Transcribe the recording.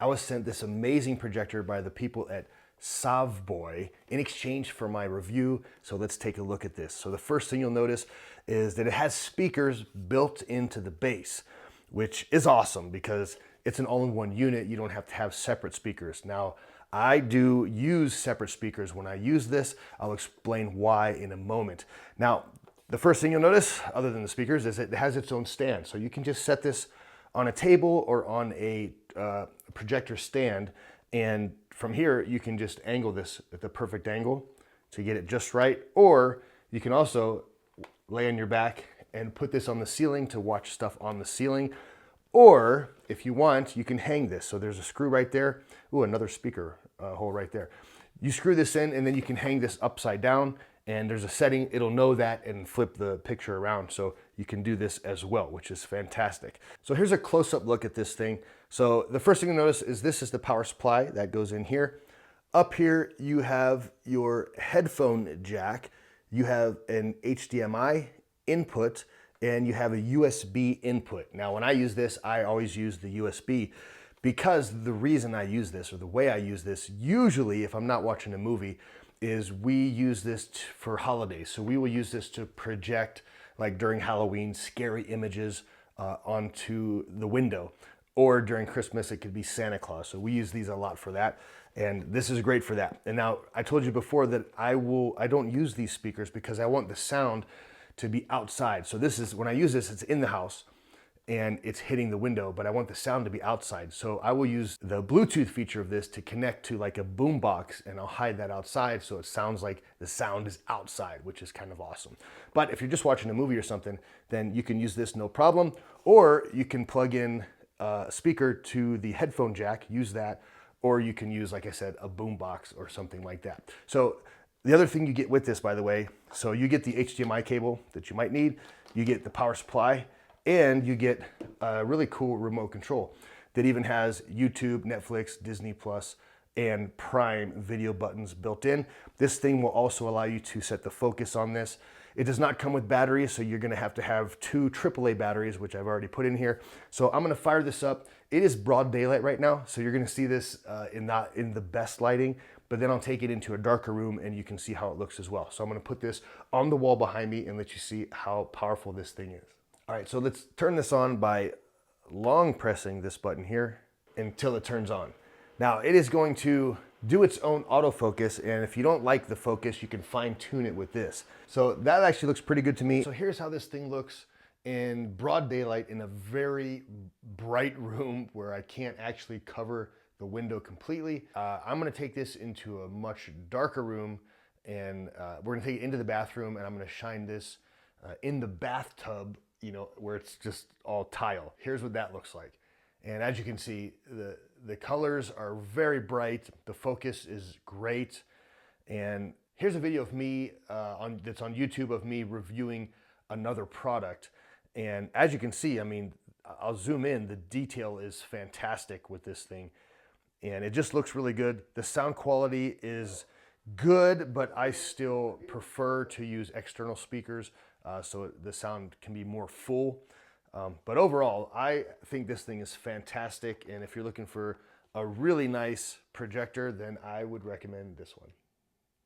I was sent this amazing projector by the people at Sovboi in exchange for my review. So let's take a look at this. So the first thing you'll notice is that it has speakers built into the base, which is awesome because it's an all-in-one unit. You don't have to have separate speakers. Now, I do use separate speakers when I use this. I'll explain why in a moment. Now, the first thing you'll notice, other than the speakers, is it has its own stand. So you can just set this on a table or on a projector stand, and from here you can just angle this at the perfect angle to get it just right, or you can also lay on your back and put this on the ceiling to watch stuff on the ceiling, or if you want, you can hang this. So there's a screw right there. Ooh, another speaker hole right there. You screw this in and then you can hang this upside down, and there's a setting, it'll know that and flip the picture around. So you can do this as well, which is fantastic. So here's a close-up look at this thing. So the first thing you notice is this is the power supply that goes in here. Up here, you have your headphone jack. You have an HDMI input, and you have a USB input. Now, when I use this, I always use the USB because the reason I use this, or the way I use this, usually if I'm not watching a movie, is we use this for holidays. So we will use this to project, like during Halloween, scary images onto the window. Or during Christmas, it could be Santa Claus. So we use these a lot for that. And this is great for that. And now, I told you before that I don't use these speakers because I want the sound to be outside. So this is, when I use this, it's in the house and it's hitting the window, but I want the sound to be outside. So I will use the Bluetooth feature of this to connect to like a boom box, and I'll hide that outside so it sounds like the sound is outside, which is kind of awesome. But if you're just watching a movie or something, then you can use this no problem, or you can plug in a speaker to the headphone jack, use that, or you can use, like I said, a boom box or something like that. So the other thing you get with this, by the way, so you get the HDMI cable that you might need, you get the power supply, and you get a really cool remote control that even has YouTube, Netflix, Disney Plus, and Prime video buttons built in. This thing will also allow you to set the focus on this. It does not come with batteries, so you're gonna have to have two AAA batteries, which I've already put in here. So I'm gonna fire this up. It is broad daylight right now, so you're gonna see this not in the best lighting, but then I'll take it into a darker room and you can see how it looks as well. So I'm gonna put this on the wall behind me and let you see how powerful this thing is. All right, so let's turn this on by long pressing this button here until it turns on. Now, it is going to do its own autofocus, and if you don't like the focus, you can fine tune it with this. So that actually looks pretty good to me. So here's how this thing looks in broad daylight in a very bright room where I can't actually cover the window completely. I'm gonna take this into a much darker room, and we're gonna take it into the bathroom, and I'm gonna shine this in the bathtub, you know, where it's just all tile. Here's what that looks like. And as you can see, the colors are very bright. The focus is great. And here's a video of me that's on YouTube of me reviewing another product. And as you can see, I mean, I'll zoom in. The detail is fantastic with this thing. And it just looks really good. The sound quality is good, but I still prefer to use external speakers so the sound can be more full. But overall, I think this thing is fantastic. And if you're looking for a really nice projector, then I would recommend this one.